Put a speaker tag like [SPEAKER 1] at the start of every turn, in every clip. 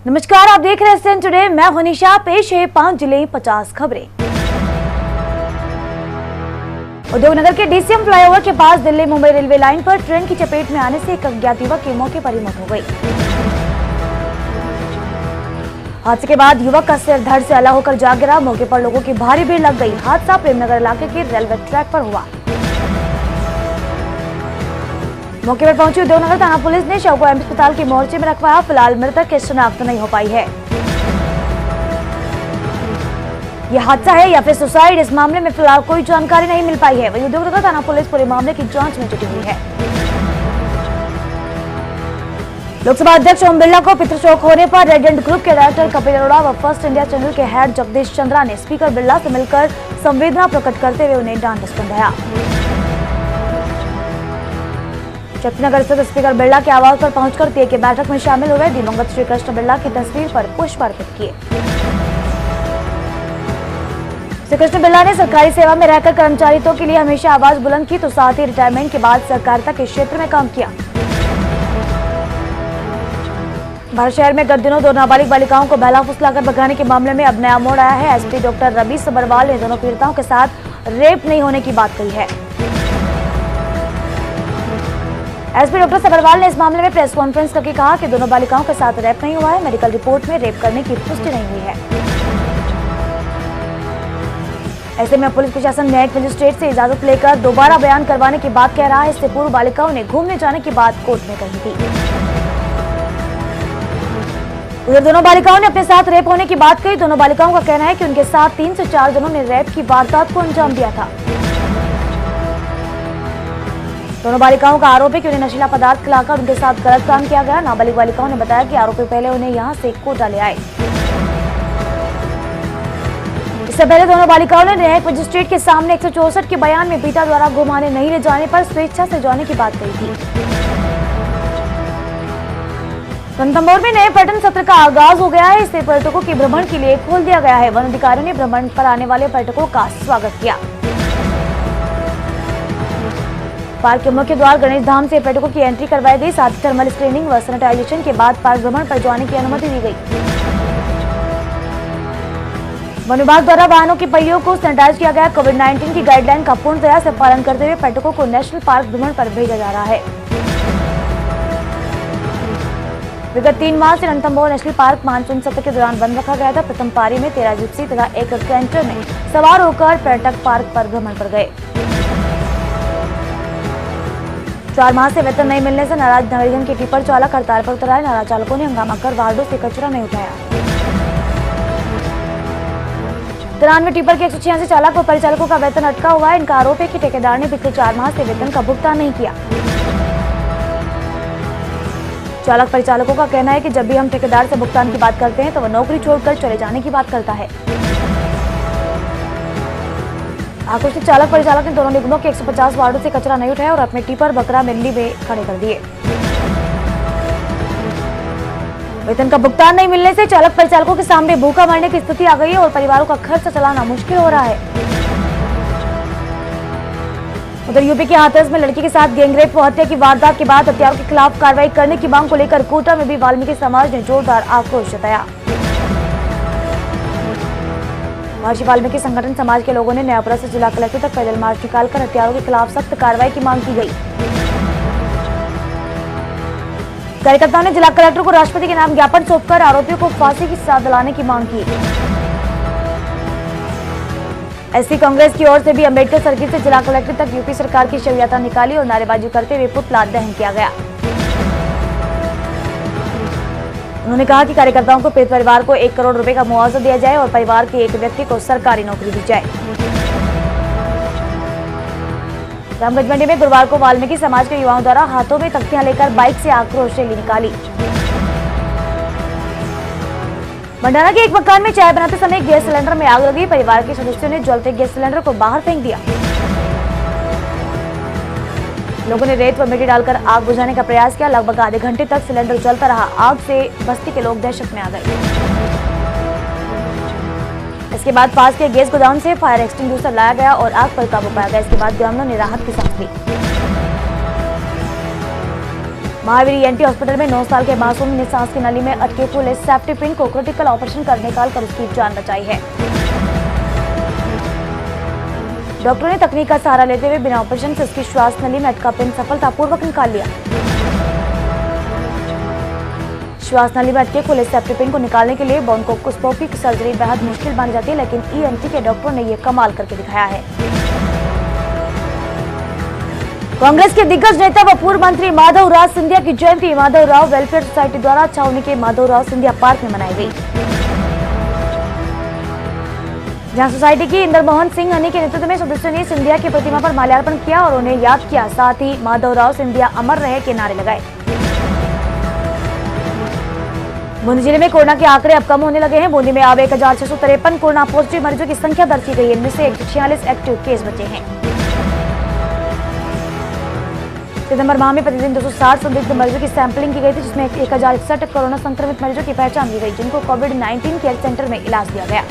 [SPEAKER 1] नमस्कार, आप देख रहे हैं एसएन टुडे। मैं हूं निशा। पेश है 5 जिले 50 खबरें। उद्योगनगर के डीसीएम फ्लाईओवर के पास दिल्ली मुंबई रेलवे लाइन पर ट्रेन की चपेट में आने से एक अज्ञात युवक की मौके पर ही मौत हो गई। हादसे के बाद युवक का सिर धड़ से अलग होकर जा गिरा। मौके पर लोगों की भारी भीड़ लग गई। हादसा प्रेमनगर इलाके के रेलवे ट्रैक पर हुआ। मौके पर पहुंची उद्योगनगर थाना पुलिस ने शव को एम्स अस्पताल के मोर्चे में रखवाया। फिलहाल मृतक की शिनाख्त नहीं हो पाई है। यह हादसा है या फिर सुसाइड, इस मामले में फिलहाल कोई जानकारी नहीं मिल पाई है। वहीं उद्योगनगर थाना पुलिस पूरे मामले की जांच में जुटी हुई है। लोकसभा अध्यक्ष ओम बिरला को पितृशोक होने पर रेडिएंट ग्रुप के डायरेक्टर कपिल अरोड़ा व फर्स्ट इंडिया चैनल के हेड जगदीश चंद्रा ने स्पीकर बिरला से मिलकर संवेदना प्रकट करते हुए उन्हें ढांढस बंधाया। शक्तिनगर स्थित स्पीकर बिरला के आवास पर पहुंचकर तीय की बैठक में शामिल हुए। दिवंगत श्री कृष्ण बिरला की तस्वीर पर पुष्प अर्पित किए। श्री कृष्ण बिरला ने सरकारी सेवा में रहकर कर्मचारियों के लिए हमेशा आवाज बुलंद की, तो साथ ही रिटायरमेंट के बाद सहकारिता के क्षेत्र में काम किया। भारत शहर में गत दिनों 2 नाबालिग बालिकाओं को बहला फुसलाकर भगाने के मामले में अब नया मोड़ आया है। एसपी डॉक्टर रवि सबरवाल ने दोनों पीड़िताओं के साथ रेप नहीं होने की बात कही है। एसपी डॉक्टर सबरवाल ने इस मामले में प्रेस कॉन्फ्रेंस करके कहा कि दोनों बालिकाओं के साथ रेप नहीं हुआ है। मेडिकल रिपोर्ट में रेप करने की पुष्टि नहीं हुई है। ऐसे में पुलिस प्रशासन न्यायिक मजिस्ट्रेट से इजाजत लेकर दोबारा बयान करवाने की बात कह रहा है। इससे पूर्व बालिकाओं ने घूमने जाने की बात कोर्ट में कही थी। उधर दोनों बालिकाओं ने अपने साथ रेप होने की बात कही। दोनों बालिकाओं का कहना है कि उनके साथ 3 से 4 जनों ने रेप की वारदात को अंजाम दिया था। दोनों बालिकाओं का आरोप है कि उन्हें नशीला पदार्थ खिलाकर उनके साथ गलत काम किया गया। नाबालिग बालिकाओं ने बताया कि आरोपी पहले उन्हें यहां से कोटा ले आए। इससे पहले दोनों बालिकाओं ने न्यायिक मजिस्ट्रेट के सामने 164 के बयान में पिता द्वारा घुमाने नहीं ले जाने पर स्वेच्छा से जाने की बात कही थी। रणथंभौर में नए पर्यटन सत्र का आगाज हो गया है। इसे पर्यटकों के भ्रमण के लिए खोल दिया गया है। वन अधिकारियों ने भ्रमण पर आने वाले पर्यटकों का स्वागत किया। पार्क के मुख्य द्वार गणेश धाम से पर्यटकों की एंट्री करवाई गई। साथ ही थर्मल स्क्रीनिंग व सैनिटाइजेशन के बाद पार्क भ्रमण पर जाने की अनुमति दी गई। वन विभाग द्वारा वाहनों के पहियों को सैनिटाइज किया गया। कोविड-19 की गाइडलाइन का पूर्णतया से पालन करते हुए पर्यटकों को नेशनल पार्क भ्रमण पर भेजा जा रहा है। विगत 3 माह से रणथंभौर नेशनल पार्क मानसून सत्र के दौरान बंद रखा गया था। प्रथम पारी में 13 जिप्सी तथा एक कैंटर में सवार होकर पर्यटक पार्क पर भ्रमण पर गए। 4 माह से वेतन नहीं मिलने से नाराज नगरीगंज के टिपर चालक हड़ताल पर उतरा है। नाराज चालकों ने हंगामा कर वार्डों से कचरा नहीं उठाया। 93 टिपर के 186 चालक व परिचालकों का वेतन अटका हुआ है। इनका आरोप है कि ठेकेदार ने पिछले 4 माह से वेतन का भुगतान नहीं किया। चालक परिचालकों का कहना है कि जब भी हम ठेकेदार से भुगतान की बात करते हैं तो वह नौकरी छोड़कर चले जाने की बात करता है। आक्रोशित चालक परिचालक ने दोनों निगमों के 150 वार्डों से कचरा नहीं उठाया और अपने टिपर बकरा मंडी में खड़े कर दिए। वेतन का भुगतान नहीं मिलने से चालक परिचालकों के सामने भूखा मरने की स्थिति आ गई है और परिवारों का खर्च चलाना मुश्किल हो रहा है। उधर यूपी के हाथरस में लड़की के साथ गैंगरेप व हत्या की वारदात के बाद हत्यारों के खिलाफ कार्रवाई करने की मांग को लेकर कोटा में भी वाल्मीकि समाज ने जोरदार आक्रोश जताया। महर्षि वाल्मीकि संगठन समाज के लोगों ने नयापुरा से जिला कलेक्टर तक पैदल मार्च निकालकर हत्यारों के खिलाफ सख्त कार्रवाई की मांग की गई। कार्यकर्ताओं ने जिला कलेक्टर को राष्ट्रपति के नाम ज्ञापन सौंपकर आरोपियों को फांसी की सजा दिलाने की मांग की। एससी कांग्रेस की ओर से भी अम्बेडकर सर्किल से जिला कलेक्टर तक यूपी सरकार की शव यात्रा निकाली और नारेबाजी करते हुए पुतला दहन किया गया। उन्होंने कहा कि कार्यकर्ताओं को पीड़ित परिवार को 1 करोड़ रुपए का मुआवजा दिया जाए और परिवार के एक व्यक्ति को सरकारी नौकरी दी जाए। रामगंज मंडी में गुरुवार को वाल्मीकि समाज के युवाओं द्वारा हाथों में तख्तियां लेकर बाइक से आक्रोश रैली निकाली। भंडारा के एक मकान में चाय बनाते समय गैस सिलेंडर में आग लगी। परिवार के सदस्यों ने जलते गैस सिलेंडर को बाहर फेंक दिया। लोगों ने रेत व मिट्टी डालकर आग बुझाने का प्रयास किया। लगभग आधे घंटे तक सिलेंडर जलता रहा। आग से बस्ती के लोग दहशत में आ गए। इसके बाद पास के गैस गोदाम से फायर एक्सटिंग्विशर लाया गया और आग पर काबू पाया गया। इसके बाद ग्रामीणों ने राहत की सांस ली। महावीर ईएनटी हॉस्पिटल में 9 साल के मासूम ने सांस की नली में अटके पुलिस सेफ्टी पिन को क्रिटिकल ऑपरेशन कर निकालकर उसकी जान बचाई है। डॉक्टरों ने तकनीक का सहारा लेते हुए बिना ऑपरेशन से उसकी श्वास नली में अटका पिन सफलतापूर्वक निकाल लिया। श्वास नली में अटके पुलिस सेफ्टी पिन को निकालने के लिए ब्रोंकोस्कोपी की सर्जरी बेहद मुश्किल मानी जाती है, लेकिन ईएनटी के डॉक्टरों ने ये कमाल करके दिखाया है। कांग्रेस के दिग्गज नेता व पूर्व मंत्री माधवराव सिंधिया की जयंती माधवराव वेलफेयर सोसाइटी द्वारा छावनी के माधवराव सिंधिया पार्क में मनाई गई, जहां सोसाइटी की इंदर मोहन सिंह हनी के नेतृत्व में सदस्यों ने सिंधिया की प्रतिमा पर माल्यार्पण किया और उन्हें याद किया। साथ ही माधवराव सिंधिया अमर रहे के नारे लगाए। बूंदी जिले में कोरोना के आंकड़े अब कम होने लगे हैं। बूंदी में अब 1653 कोरोना पॉजिटिव मरीजों की संख्या दर्ज की गई है। इनमें से 146 एक्टिव केस बचे हैं। सितंबर माह में प्रतिदिन 260 संदिग्ध मरीजों की सैंपलिंग की गई थी, जिसमें 1061 कोरोना संक्रमित मरीजों की पहचान की गई, जिनको कोविड-19 केयर सेंटर में इलाज दिया गया।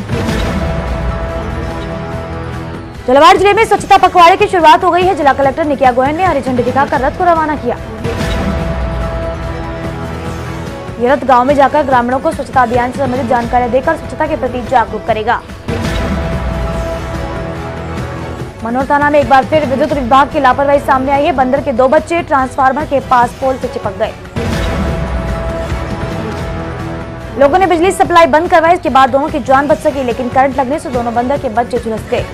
[SPEAKER 1] झालावाड़ जिले में स्वच्छता पखवाड़े की शुरुआत हो गई है। जिला कलेक्टर निकिया गोयल ने हरी झंडी दिखाकर रथ को रवाना किया। यह रथ गांव में जाकर ग्रामीणों को स्वच्छता अभियान से संबंधित जानकारी देकर स्वच्छता के प्रति जागरूक करेगा। मनोर थाना में एक बार फिर विद्युत विभाग की लापरवाही सामने आई है। बंदर के 2 बच्चे ट्रांसफार्मर के पास पोल से चिपक गए। लोगों ने बिजली सप्लाई बंद करवाई। इसके बाद दोनों की जान बच सकी, लेकिन करंट लगने से दोनों बंदर के बच्चे झुलस गए।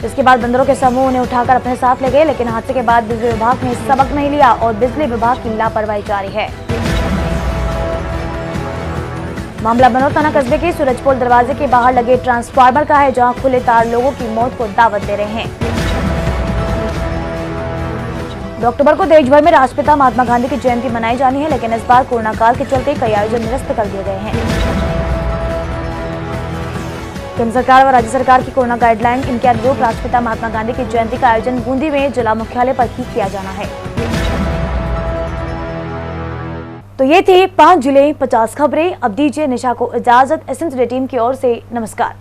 [SPEAKER 1] इसके बाद बंदरों के समूह उन्हें उठाकर अपने साथ ले गए, लेकिन हादसे के बाद बिजली विभाग ने सबक नहीं लिया और बिजली विभाग की लापरवाही जारी है। मामला मनोर थाना कस्बे के सूरजपोल दरवाजे के बाहर लगे ट्रांसफार्मर का है, जहां खुले तार लोगों की मौत को दावत दे रहे हैं। 2 अक्टूबर को देश भर में राष्ट्रपिता महात्मा गांधी की जयंती मनाई जानी है, लेकिन इस बार कोरोना काल के चलते कई आयोजन निरस्त कर दिए गए हैं। केंद्र सरकार व राज्य सरकार की कोरोना गाइडलाइन इनके अनुरूप राष्ट्रपिता महात्मा गांधी की जयंती का आयोजन बूंदी में जिला मुख्यालय पर ही किया जाना है। तो ये थी 5 जिले 50 खबरें। अब दीजिए निशा को इजाजत। एसएन टुडे टीम की ओर से नमस्कार।